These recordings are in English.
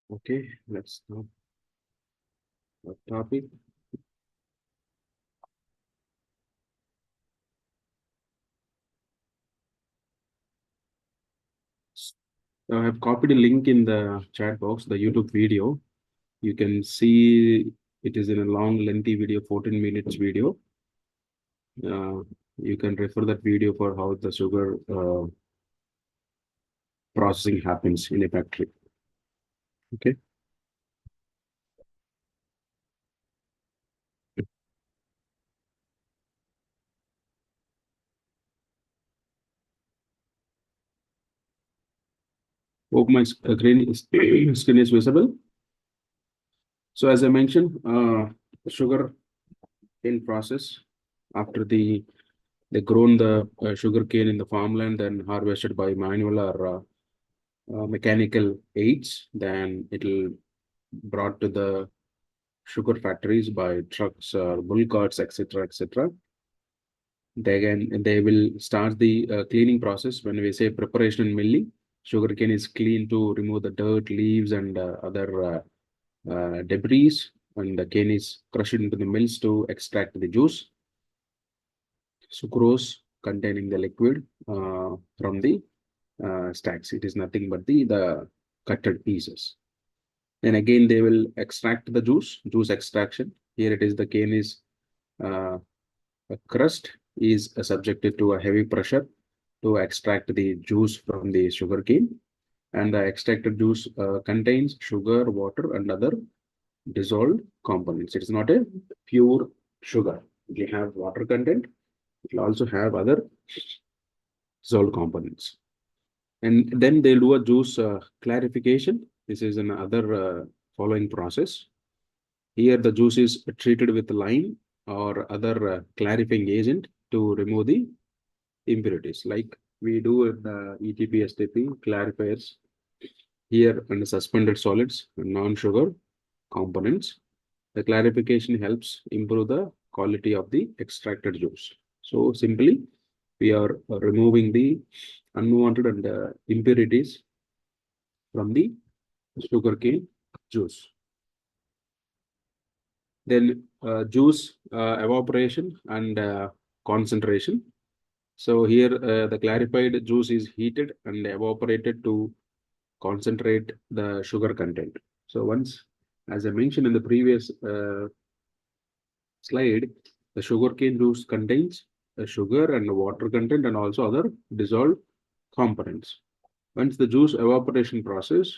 Okay, let's start the topic. I have copied a link in the chat box, the YouTube video. You can see it is in a long, lengthy video, 14 minutes video. You can refer that video for how the sugar processing happens in a factory. Okay. Hope my screen is visible. So as I mentioned, sugar cane process after they grown the sugar cane in the farmland and harvested by manual or mechanical aids, then it'll brought to the sugar factories by trucks or bull carts, etc., etc. They will start the cleaning process. When we say preparation and milling, sugarcane is cleaned to remove the dirt, leaves, and other debris, and the cane is crushed into the mills to extract the juice. Sucrose containing the liquid from the stacks. It is nothing but the cutted pieces. Then again, they will extract the juice extraction. Here it is the cane is a crust is subjected to a heavy pressure to extract the juice from the sugar cane. And the extracted juice contains sugar, water, and other dissolved components. It is not a pure sugar. It will have water content. It will also have other dissolved components. And then they'll do a juice clarification. This is another following process. Here the juice is treated with lime or other clarifying agent to remove the impurities, like we do in ETP, STP clarifiers here and suspended solids and non-sugar components. The clarification helps improve the quality of the extracted juice. So simply, we are removing the unwanted and impurities from the sugarcane juice. Then juice evaporation and concentration. So here the clarified juice is heated and evaporated to concentrate the sugar content. So once, as I mentioned in the previous slide, the sugarcane juice contains sugar and water content and also other dissolved components. Once the juice evaporation process,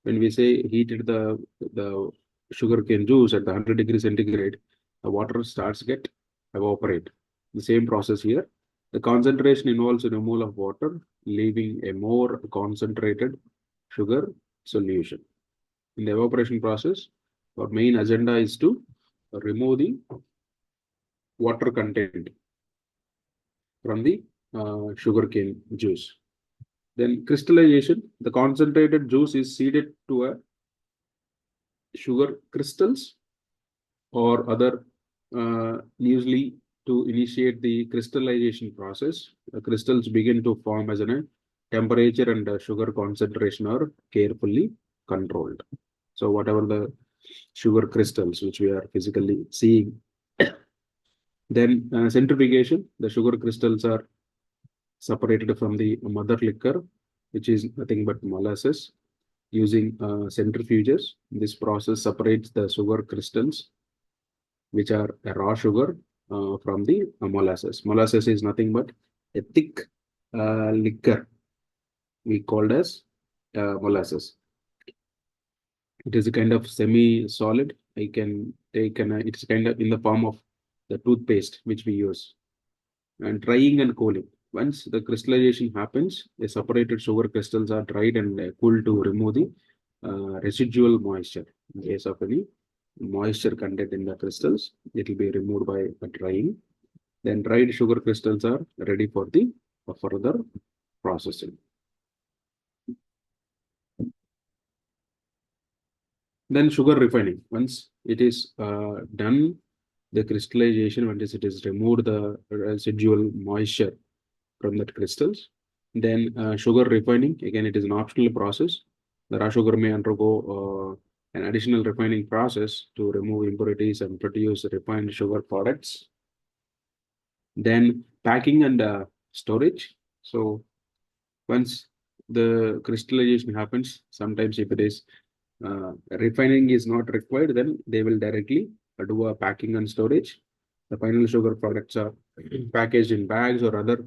when we say heated the sugarcane juice at the 100 degrees centigrade, the water starts get evaporate. The same process here. The concentration involves a removal of water, leaving a more concentrated sugar solution. In the evaporation process, our main agenda is to remove the water content from the sugarcane juice. Then crystallization, the concentrated juice is seeded to a sugar crystals or other usually to initiate the crystallization process. The crystals begin to form as a temperature and sugar concentration are carefully controlled. So whatever the sugar crystals which we are physically seeing. Then centrifugation, the sugar crystals are separated from the mother liquor, which is nothing but molasses, using centrifuges. This process separates the sugar crystals, which are a raw sugar, from the molasses. Molasses is nothing but a thick liquor we called as molasses. It is a kind of semi-solid. I can take it's kind of in the form of the toothpaste which we use. And drying and cooling. Once the crystallization happens, the separated sugar crystals are dried and cooled to remove the residual moisture. In case of any moisture content in the crystals, it will be removed by drying. Then dried sugar crystals are ready for the further processing. Then sugar refining. Once it is done, the crystallization, once it is removed the residual moisture from that crystals, then sugar refining, again, it is an optional process. The raw sugar may undergo an additional refining process to remove impurities and produce refined sugar products. Then packing and storage. So once the crystallization happens, sometimes if it is refining is not required, then they will directly do a packing and storage. The final sugar products are packaged in bags or other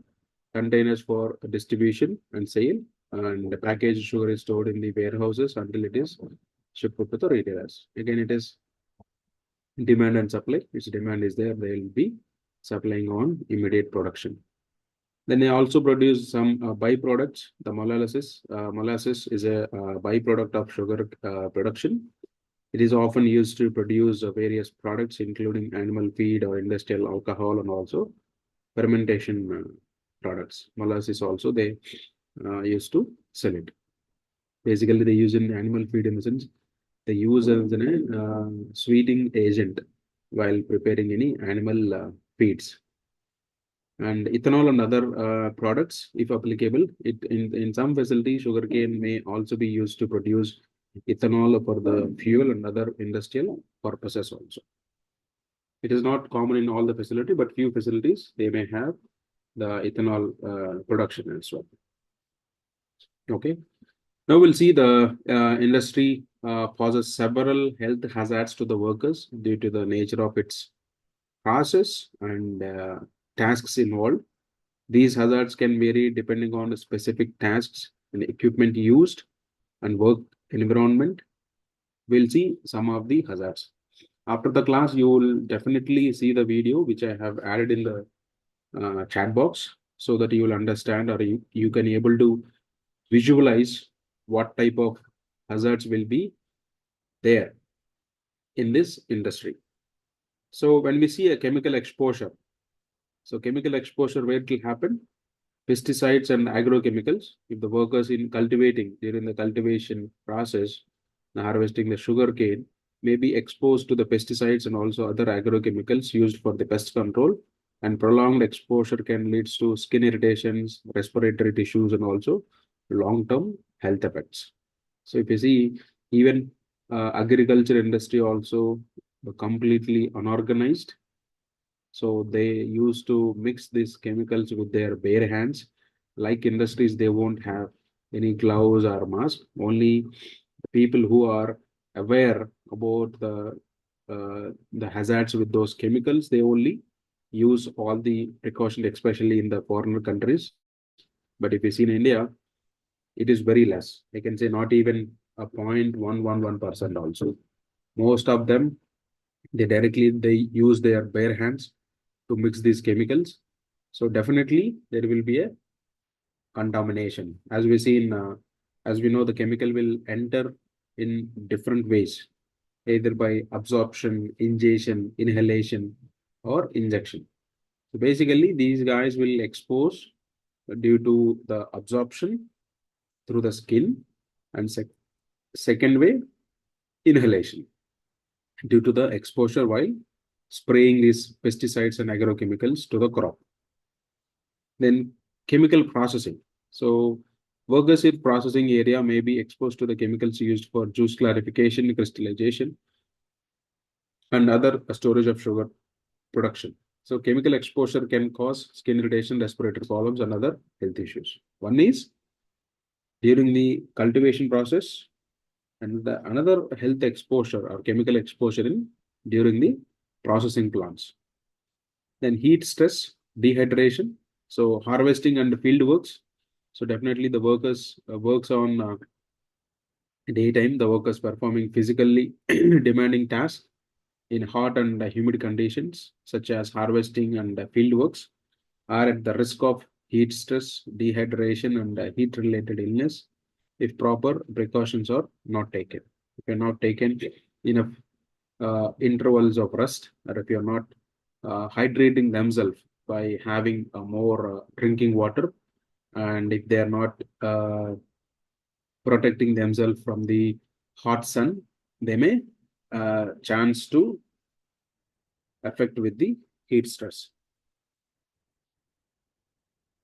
containers for distribution and sale. And the packaged sugar is stored in the warehouses until it is shipped to the retailers. Again, it is demand and supply. Which demand is there, they will be supplying on immediate production. Then they also produce some byproducts. The molasses. Molasses is a byproduct of sugar production. It is often used to produce various products, including animal feed or industrial alcohol, and also fermentation products. Molasses also they used to sell it. Basically, they use in animal feed in the sense they use as a sweetening agent while preparing any animal feeds. And ethanol and other products, if applicable, in some facilities, sugarcane may also be used to produce ethanol for the fuel and other industrial purposes also. It is not common in all the facility, but few facilities, they may have the ethanol production as well. Okay. Now we'll see the industry poses several health hazards to the workers due to the nature of its process and tasks involved. These hazards can vary depending on the specific tasks and equipment used and work environment. We'll see some of the hazards. After the class, you will definitely see the video which I have added in the chat box so that you will understand or you can able to visualize what type of hazards will be there in this industry. So when we see a chemical exposure, so chemical exposure, where it will happen? Pesticides and agrochemicals. If the workers in cultivating during the cultivation process, harvesting the sugar cane, may be exposed to the pesticides and also other agrochemicals used for the pest control. And prolonged exposure can lead to skin irritations, respiratory tissues, and also long-term health effects. So if you see, even agriculture industry also completely unorganized. So they used to mix these chemicals with their bare hands. Like industries, they won't have any gloves or mask. Only people who are aware about the hazards with those chemicals, they only use all the precautions, especially in the foreign countries. But if you see in India, it is very less. I can say not even a 0.111% also. Most of them, they use their bare hands to mix these chemicals. So definitely there will be a contamination. As we see as we know, the chemical will enter in different ways, either by absorption, ingestion, inhalation, or injection. So basically, these guys will expose due to the absorption through the skin, and second way, inhalation due to the exposure while spraying these pesticides and agrochemicals to the crop. Then chemical processing. So workers in processing area may be exposed to the chemicals used for juice clarification, crystallization, and other storage of sugar production. So chemical exposure can cause skin irritation, respiratory problems, and other health issues. One is during the cultivation process, and another health exposure or chemical exposure during the processing plants. Then heat stress, dehydration. So harvesting and field works. So definitely the workers works on daytime. The workers performing physically demanding tasks in hot and humid conditions, such as harvesting and field works, are at the risk of heat stress, dehydration, and heat-related illness if proper precautions are not taken. If you're not taken enough intervals of rest, or if you're not hydrating themselves by having more drinking water, and if they are not protecting themselves from the hot sun, they may chance to affect with the heat stress.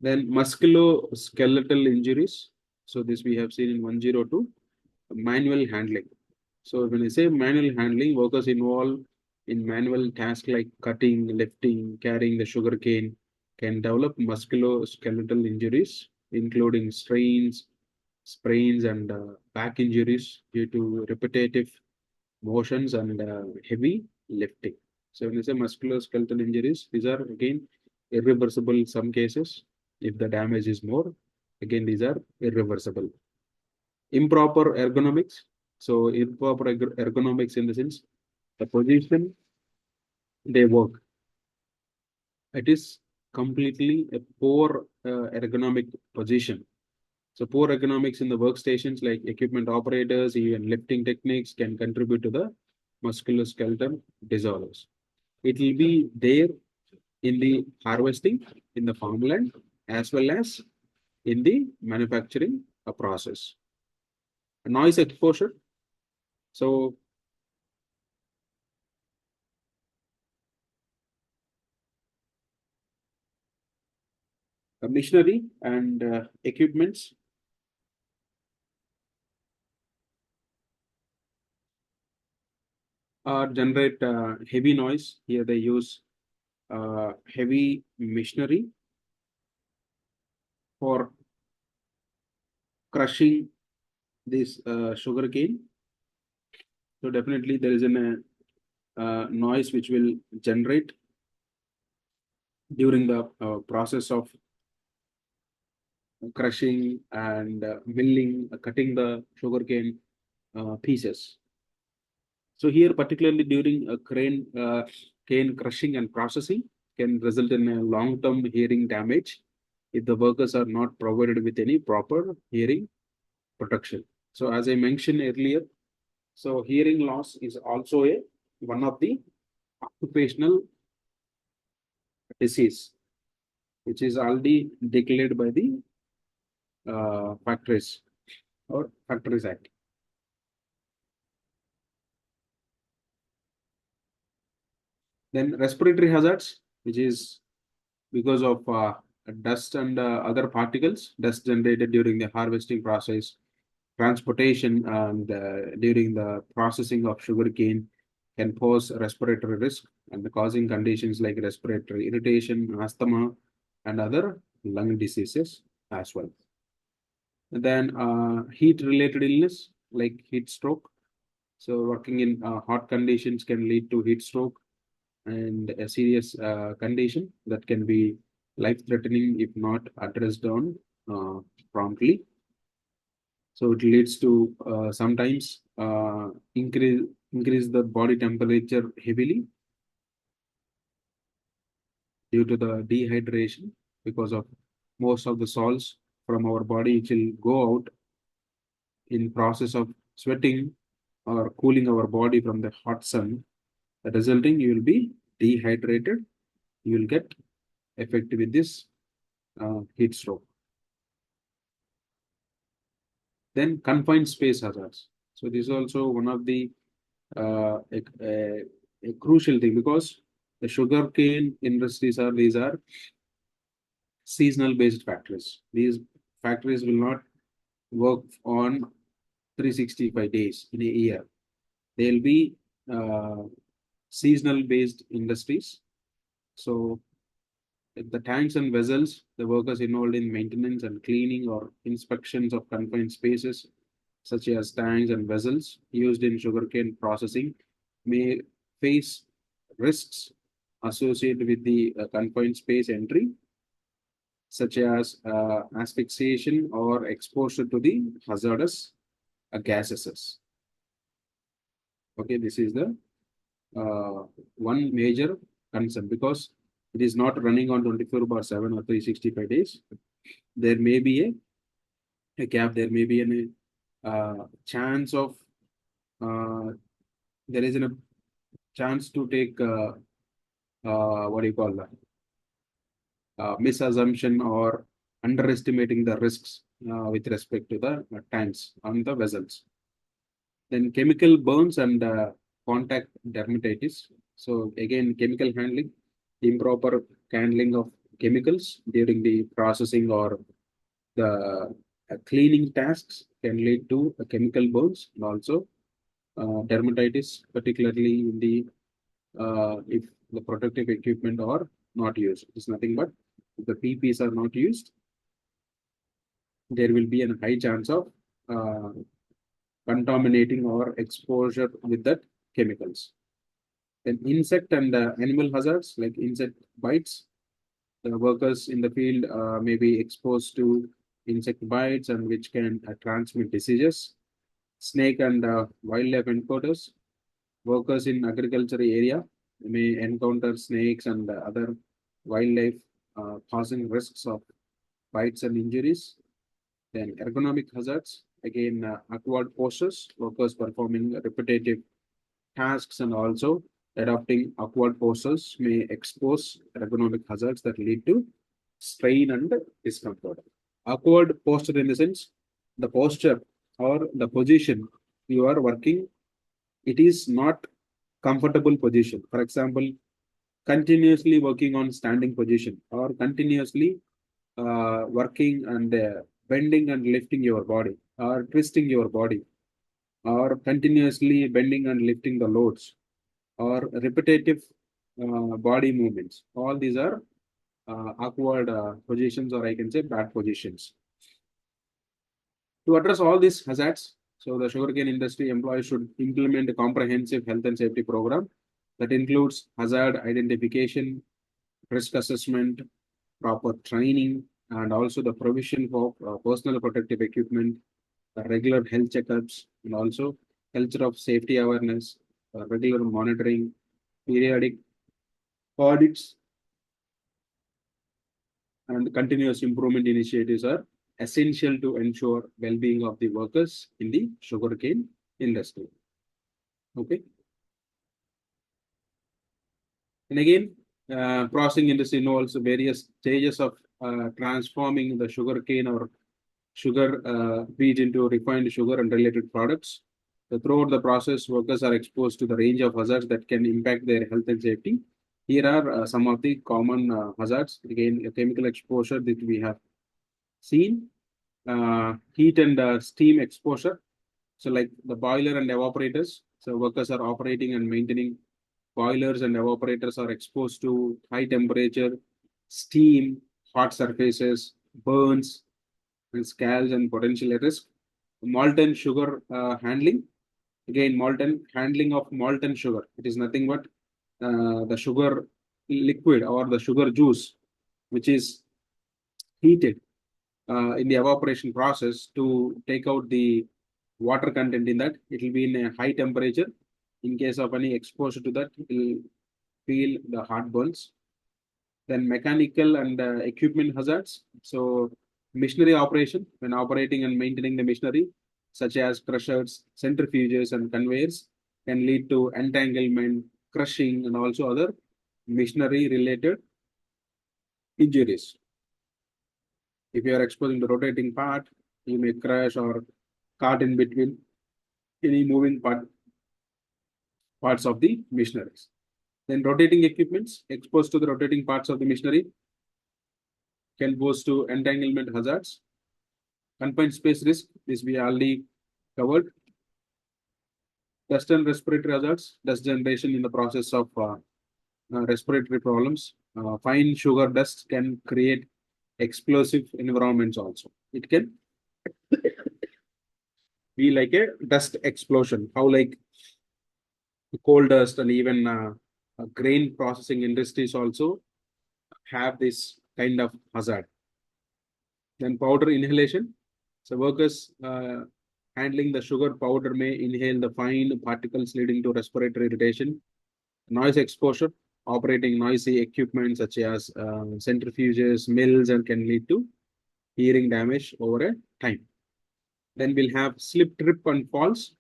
Then musculoskeletal injuries. So this we have seen in 102. manual handling. So when I say manual handling, workers involved in manual tasks like cutting, lifting, carrying the sugar cane can develop musculoskeletal injuries, including strains, sprains, and back injuries due to repetitive motions and heavy lifting. So when I say musculoskeletal injuries, these are again irreversible in some cases. If the damage is more, again these are irreversible. Improper ergonomics. So improper ergonomics in the sense the position they work. It is completely a poor ergonomic position. So poor ergonomics in the workstations like equipment operators, even lifting techniques can contribute to the musculoskeletal disorders. It will be there in the harvesting, in the farmland, as well as in the manufacturing process. Noise exposure. So machinery and equipments generate heavy noise. Here they use heavy machinery for crushing this sugar cane. So definitely there is a noise which will generate during the process of crushing and milling, cutting the sugarcane pieces. So here, particularly during a cane crushing and processing, can result in a long-term hearing damage if the workers are not provided with any proper hearing protection. So as I mentioned earlier, so hearing loss is also a one of the occupational disease, which is already declared by the Factories or Factories Act. Then respiratory hazards, which is because of dust and other particles, dust generated during the harvesting process, transportation, and during the processing of sugarcane can pose respiratory risk and causing conditions like respiratory irritation, asthma, and other lung diseases as well. And then heat-related illness like heat stroke. So working in hot conditions can lead to heat stroke and a serious condition that can be life-threatening if not addressed on promptly. So it leads to sometimes increase the body temperature heavily due to the dehydration because of most of the salts from our body which will go out in process of sweating or cooling our body from the hot sun. Resulting, you will be dehydrated. You will get affected with this heat stroke. Then confined space hazards. So this is also one of the a crucial thing because the sugarcane industries are these are seasonal based factories. These factories will not work on 365 days in a year. They'll be uh, seasonal based industries. So the tanks and vessels, the workers involved in maintenance and cleaning or inspections of confined spaces, such as tanks and vessels used in sugarcane processing, may face risks associated with the confined space entry, such as asphyxiation or exposure to the hazardous gases. Okay, this is the one major concern because it is not running on 24/7 or 365 days. There may be a gap, there may be a chance of, there is a chance to take, what do you call that, misassumption or underestimating the risks with respect to the tanks on the vessels. Then chemical burns and contact dermatitis. So again, chemical handling, improper handling of chemicals during the processing or the cleaning tasks can lead to chemical burns and also dermatitis, particularly in the if the protective equipment are not used. It's nothing but if the PPs are not used, there will be a high chance of contaminating or exposure with that chemicals. Then insect and animal hazards like insect bites. The workers in the field may be exposed to insect bites and which can transmit diseases. Snake and wildlife encounters. Workers in agriculture area may encounter snakes and other wildlife causing risks of bites and injuries. Then ergonomic hazards, again awkward postures, workers performing repetitive tasks and also adopting awkward postures may expose ergonomic hazards that lead to strain and discomfort. Awkward posture in the sense, the posture or the position you are working, it is not comfortable position. For example, continuously working on standing position or continuously working and bending and lifting your body or twisting your body or continuously bending and lifting the loads or repetitive body movements. All these are awkward positions, or I can say bad positions. To address all these hazards, so the sugarcane industry employees should implement a comprehensive health and safety program that includes hazard identification, risk assessment, proper training, and also the provision for personal protective equipment, regular health checkups, and also culture of safety awareness, regular monitoring, periodic audits, and continuous improvement initiatives are essential to ensure well-being of the workers in the sugarcane industry. Okay. And again, processing industry involves various stages of transforming the sugarcane or sugar beet into refined sugar and related products. So throughout the process, workers are exposed to the range of hazards that can impact their health and safety. Here are some of the common hazards. Again, a chemical exposure that we have seen, heat and steam exposure. So like the boiler and evaporators. So workers are operating and maintaining boilers and evaporators are exposed to high temperature, steam, hot surfaces, burns, and scalds and potential risk. Molten sugar handling. Again, molten handling of molten sugar. It is nothing but the sugar liquid or the sugar juice, which is heated in the evaporation process to take out the water content in that. It will be in a high temperature. In case of any exposure to that, it will feel the heartburns. Then mechanical and equipment hazards. So machinery operation, when operating and maintaining the machinery, such as crushers, centrifuges, and conveyors, can lead to entanglement, crushing, and also other machinery-related injuries. If you are exposing the rotating part, you may crush or cut in between any moving parts of the machineries. Then rotating equipments exposed to the rotating parts of the machinery can pose to entanglement hazards. Confined space risk, this we already covered. Dust and respiratory hazards, dust generation in the process of respiratory problems. Fine sugar dust can create explosive environments also. It can be like a dust explosion, how like coal dust and even grain processing industries also have this kind of hazard. Then powder inhalation. So workers handling the sugar powder may inhale the fine particles leading to respiratory irritation. Noise exposure, operating noisy equipment such as centrifuges, mills, and can lead to hearing damage over a time. Then we'll have slip, trip, and falls.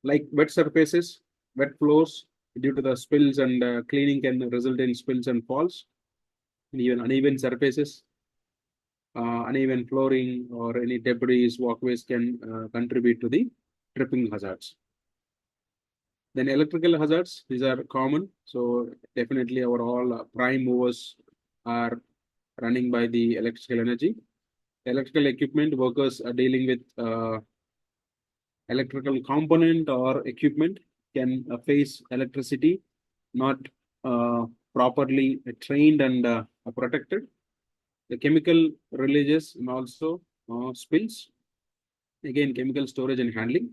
Like wet surfaces, wet floors, due to the spills and cleaning can result in spills and falls. And even uneven surfaces, uneven flooring, or any debris, walkways can contribute to the tripping hazards. Then electrical hazards, these are common. So definitely our all prime movers are running by the electrical energy. Electrical equipment workers are dealing with electrical component or equipment can face electricity, not properly trained and protected. The chemical releases and also spills. Again, chemical storage and handling.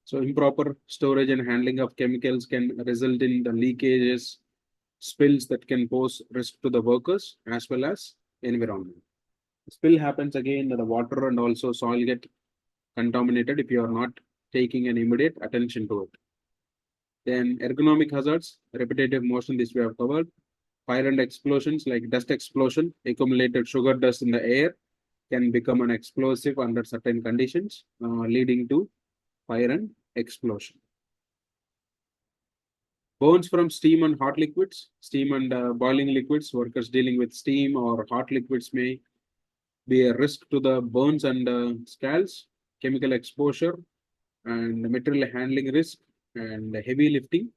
So improper storage and handling of chemicals can result in the leakages, spills that can pose risk to the workers as well as environment. Spill happens again, the water and also soil get contaminated if you are not taking an immediate attention to it. Then ergonomic hazards, repetitive motion, this we have covered. Fire and explosions like dust explosion, accumulated sugar dust in the air can become an explosive under certain conditions, leading to fire and explosion. Burns from steam and hot liquids, steam and boiling liquids, workers dealing with steam or hot liquids may be a risk to the burns and scalds, chemical exposure and material handling risk and heavy lifting.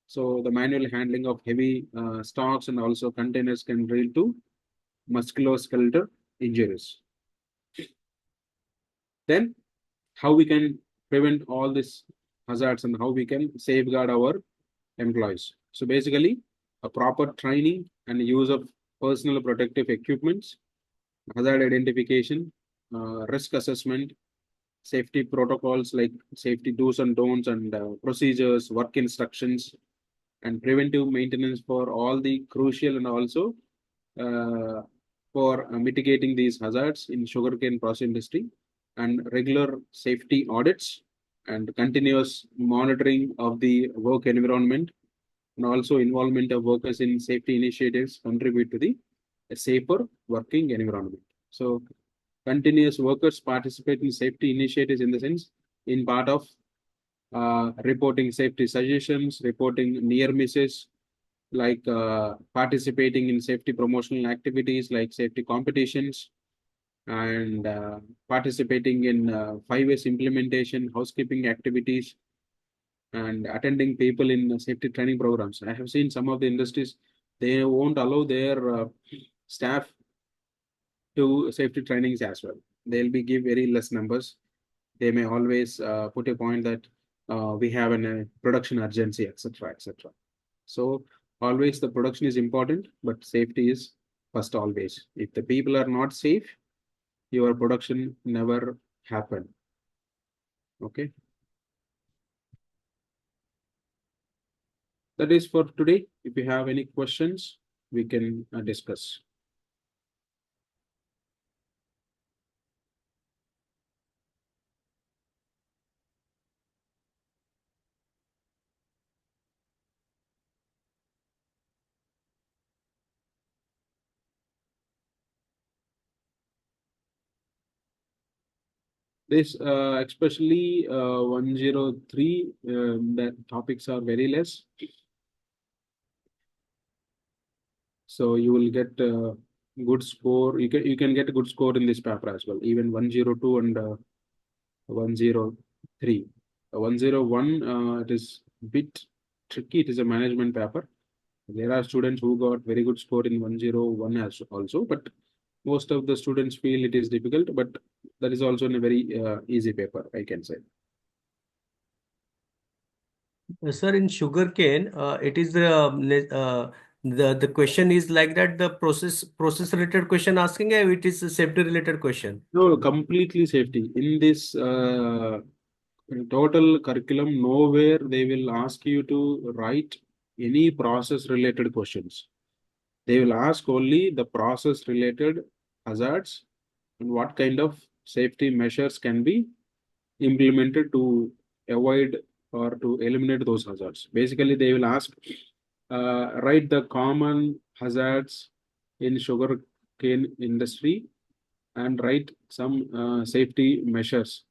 So the manual handling of heavy stocks and also containers can lead to musculoskeletal injuries. Then how we can prevent all these hazards and how we can safeguard our employees. So basically a proper training and use of personal protective equipments, hazard identification, risk assessment, safety protocols like safety do's and don'ts and procedures, work instructions, and preventive maintenance for all the crucial and also for mitigating these hazards in sugarcane process industry, and regular safety audits and continuous monitoring of the work environment and also involvement of workers in safety initiatives contribute to the safer working environment. So continuous workers participate in safety initiatives in the sense in part of reporting safety suggestions, reporting near misses, like participating in safety promotional activities like safety competitions, and participating in 5S implementation, housekeeping activities, and attending people in safety training programs. I have seen some of the industries, they won't allow their staff to safety trainings as well. They'll be give very less numbers. They may always put a point that we have a production urgency, etc., etc. So always the production is important, but safety is first always. If the people are not safe, your production never happen. Okay. That is for today. If you have any questions, we can discuss. This especially 103, that topics are very less. So you will get a good score. You can get a good score in this paper as well. Even 102 and 103. 101 it is a bit tricky. It is a management paper. There are students who got very good score in 101 as also, but most of the students feel it is difficult, but that is also in a very easy paper, I can say. Sir, in sugarcane, it is the question is like that, the process related question asking, it is a safety related question. No, completely safety. In this total curriculum, nowhere they will ask you to write any process related questions. They will ask only the process related hazards and what kind of safety measures can be implemented to avoid or to eliminate those hazards. Basically, they will ask, write the common hazards in sugarcane industry and write some safety measures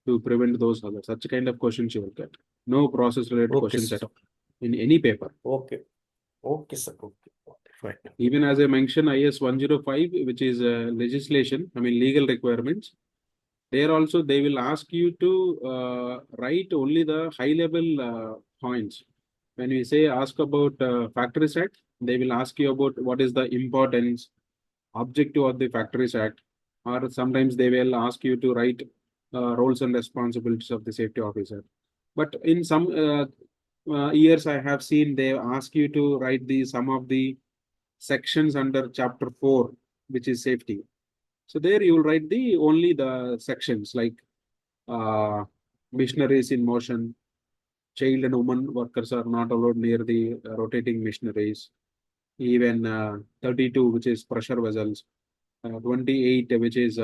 to prevent those hazards. Such kind of questions you will get. No process related questions at all in any paper. Okay. Okay, sir. Okay. Fine. Even as I mentioned, IS 105, which is legislation, I mean legal requirements, there also they will ask you to write only the high level points. When we say ask about factory set, they will ask you about what is the importance, objective of the Factories Act, or sometimes they will ask you to write roles and responsibilities of the safety officer. But in some years, I have seen they ask you to write some of the sections under chapter 4, which is safety. So there you will write only the sections like uh, machineries in motion, child and woman workers are not allowed near the rotating machineries. Even 32, which is pressure vessels, 28, which is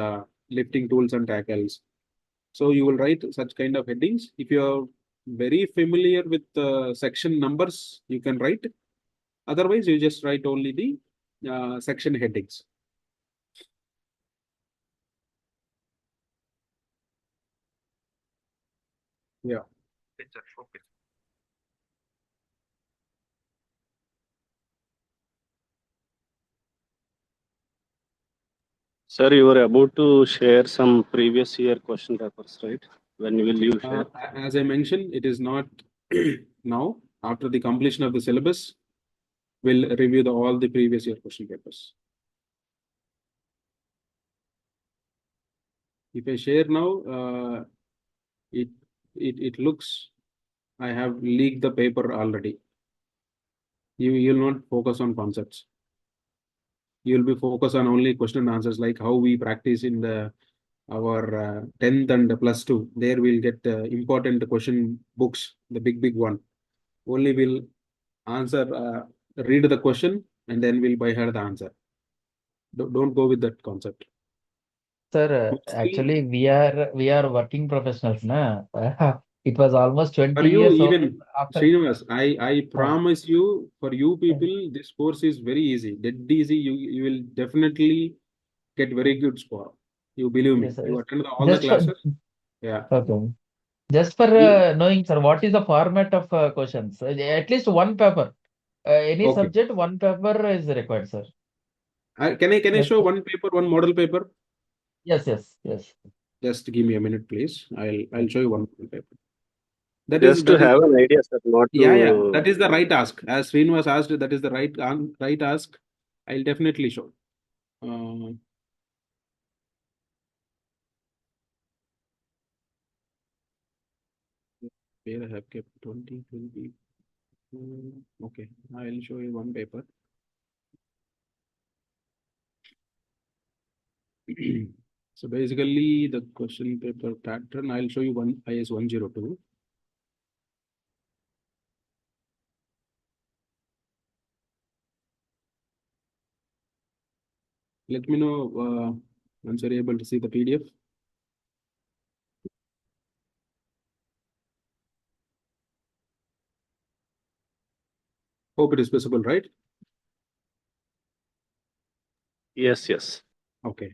lifting tools and tackles. So you will write such kind of headings. If you are very familiar with section numbers, you can write. Otherwise, you just write only the section headings. Yeah. Okay. Sir, you were about to share some previous year question papers, right? When will you share? As I mentioned, it is not now. After the completion of the syllabus, we'll review all the previous year question papers. If I share now, it looks I have leaked the paper already. You'll not focus on concepts. You'll be focused on only question and answers, like how we practice in our 10th and +2. There we'll get important question books, the big one. Only we'll answer, read the question, and then we'll by heart the answer. Don't go with that concept. Sir, Mostly, actually, we are working professionals, na? It was almost for 20 you, years even after. Srinivas, I promise you, for you people, this course is very easy, dead easy. You will definitely get very good score. You believe me. Yes, sir. You attend all the Just for classes. Yeah. okay. Just for You, knowing, sir, what is the format of questions? At least one paper. Any okay. subject, one paper is required, sir. Can I Just show one paper, one model paper? yes. Just give me a minute, please. I'll show you one model paper. Just to That is have an idea, sir, not yeah. to. That is the right ask. As Srinivas asked, that is the right ask. I'll definitely show. Uh, where I have kept 2020. Okay, I'll show you one paper. So basically, the question paper pattern, I'll show you one IS 102. Let me know once you're able to see the PDF. Hope it is visible, right? Yes. Okay.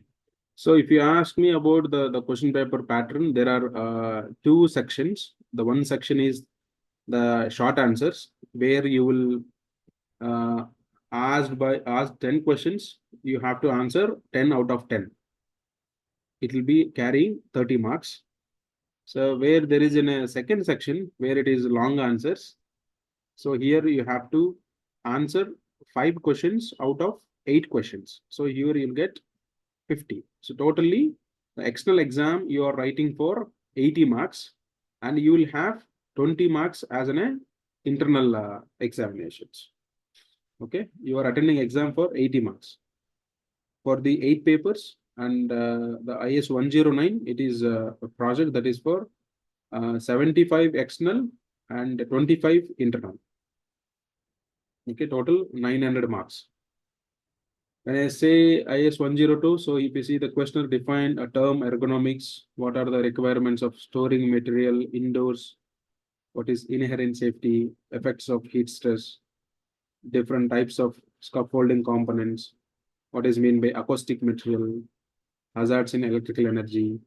So if you ask me about the question paper pattern, there are two sections. The one section is the short answers, where you will ask 10 questions. You have to answer 10 out of 10. It will be carrying 30 marks. So where there is in a second section where it is long answers. So here you have to answer 5 questions out of 8 questions. So here you'll get 50. So totally the external exam you are writing for 80 marks, and you will have 20 marks as an internal examinations. Okay, you are attending exam for 80 marks for the 8 papers, and the IS 109, it is a project that is for 75 external and 25 internal. Okay, total 900 marks. When I say IS 102, so if you see the questioner defined a term ergonomics, what are the requirements of storing material indoors, what is inherent safety, effects of heat stress, different types of scaffolding components, what is mean by acoustic material, hazards in electrical energy,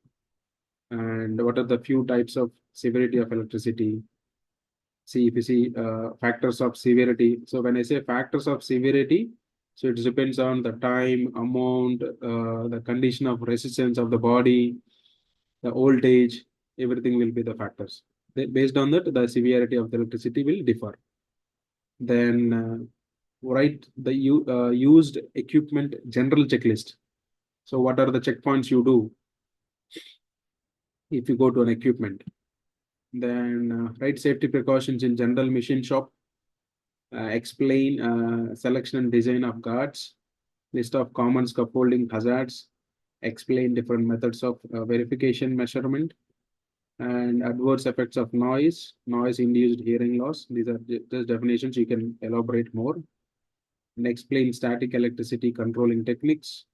and what are the few types of severity of electricity. See, if you see factors of severity. So when I say factors of severity, so it depends on the time, amount, the condition of resistance of the body, the voltage, everything will be the factors. Based on that, the severity of the electricity will differ. Then write the used equipment general checklist. So what are the checkpoints you do if you go to an equipment? Then write safety precautions in general machine shop. Explain selection and design of guards. List of common scaffolding hazards. Explain different methods of verification measurement. And adverse effects of noise, noise-induced hearing loss. These are just definitions. You can elaborate more. And explain static electricity controlling techniques.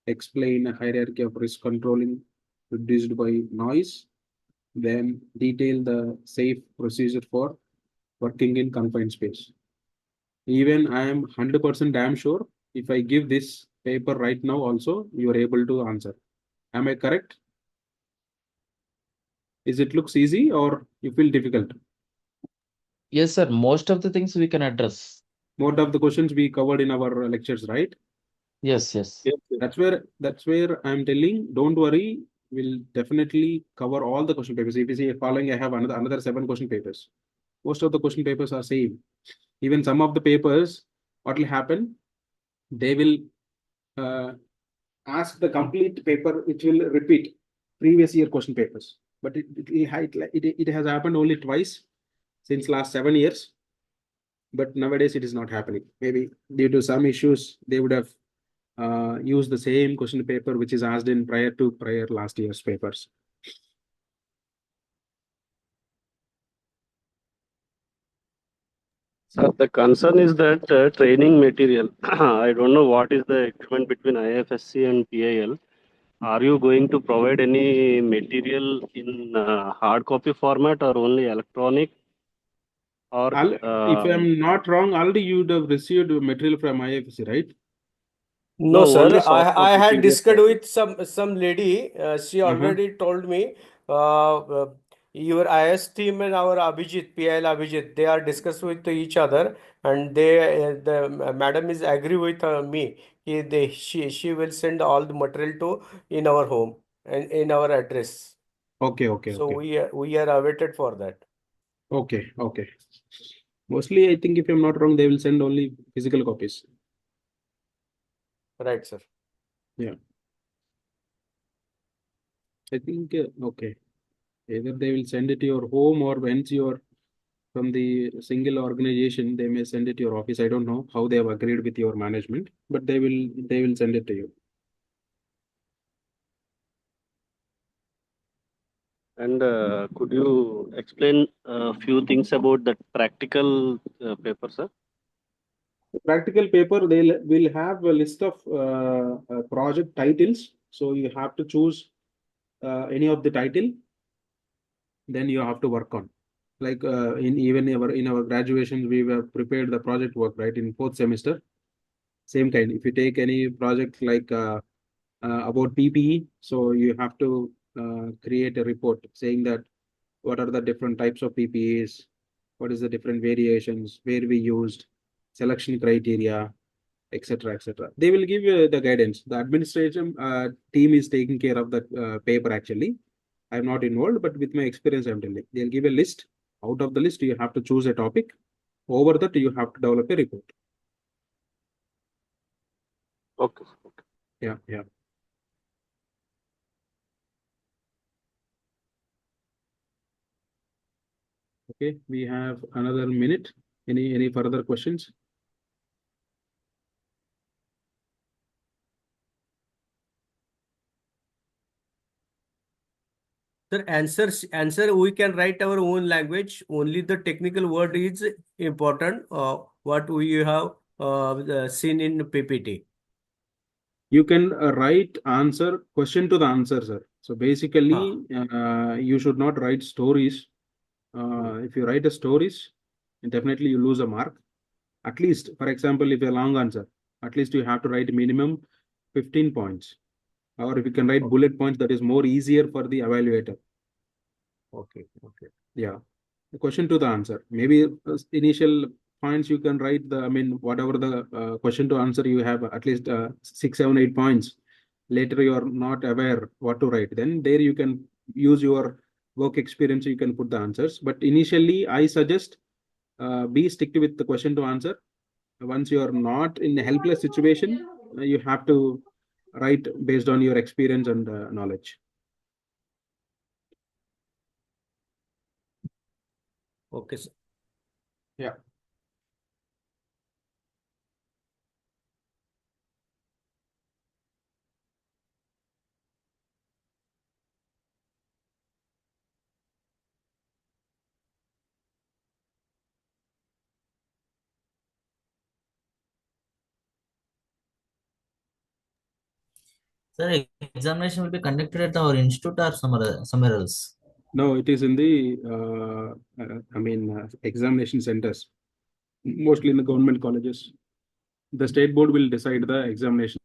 Explain a hierarchy of risk controlling reduced by noise. Then detail the safe procedure for working in confined space. Even I am 100% damn sure if I give this paper right now also, you are able to answer. Am I correct? Is it looks easy or you feel difficult? Yes, sir. Most of the things we can address. Most of the questions we covered in our lectures, right? Yes, yes. Yes, That's where I'm telling, don't worry, we'll definitely cover all the question papers. If you see following, I have another 7 question papers. Most of the question papers are same. Even some of the papers, what will happen? They will ask the complete paper, which will repeat previous year question papers. But it has happened only twice since last 7 years. But nowadays it is not happening. Maybe due to some issues, they would have used the same question paper which is asked in prior last year's papers. sir, the concern is that training material. I don't know what is the agreement between IIFSC and PIL. Are you going to provide any material in hard copy format or only electronic? Or If I'm not wrong, already you'd have received material from IIFSE, right? No, no, sir. only soft I copy, had PDF discussed copy. with some lady. She Uh-huh. already told me. Your IS team and our Abhijit, PIL Abhijit, they are discussed with each other, and the madam is agree with me. She will send all the material to in our home and in our address. Okay. So we are awaited for that. Okay. Mostly, I think if I'm not wrong, they will send only physical copies. Right, sir. Yeah. I think, okay. Either they will send it to your home or once you're from the single organization, they may send it to your office. I don't know how they have agreed with your management, but they will send it to you. And could you explain a few things about that practical paper, sir? Practical paper, they will have a list of project titles. So you have to choose any of the title, then you have to work on. Like in our graduations, we were prepared the project work, right? In 4th semester, same kind. If you take any project like about PPE, so you have to create a report saying that what are the different types of PPEs, what is the different variations, where we used, selection criteria, etc. They will give you the guidance. The administration team is taking care of that paper actually. I'm not involved, but with my experience, I'm telling. They'll give a list. Out of the list, you have to choose a topic. Over that, you have to develop a report. Okay. Yeah. Okay, we have another minute. Any further questions? Sir, answer we can write our own language. Only the technical word is important. What we have seen in PPT. You can write answer question to the answer, sir. So basically, you should not write stories. If you write a stories, definitely you lose a mark. At least, for example, if a long answer, at least you have to write minimum 15 points. Or if you can write bullet points, that is more easier for the evaluator. Okay. Yeah. The question to the answer. Maybe initial points you can write whatever the question to answer you have at least 6, 7, 8 points. Later you are not aware what to write. Then there you can use your work experience. You can put the answers. But initially, I suggest be stick with the question to answer. Once you are not in a helpless situation, you have to write based on your experience and knowledge. Okay, sir. Yeah. Sir, examination will be conducted at our institute or somewhere else? No, it is in the examination centers, mostly in the government colleges. The state board will decide the examination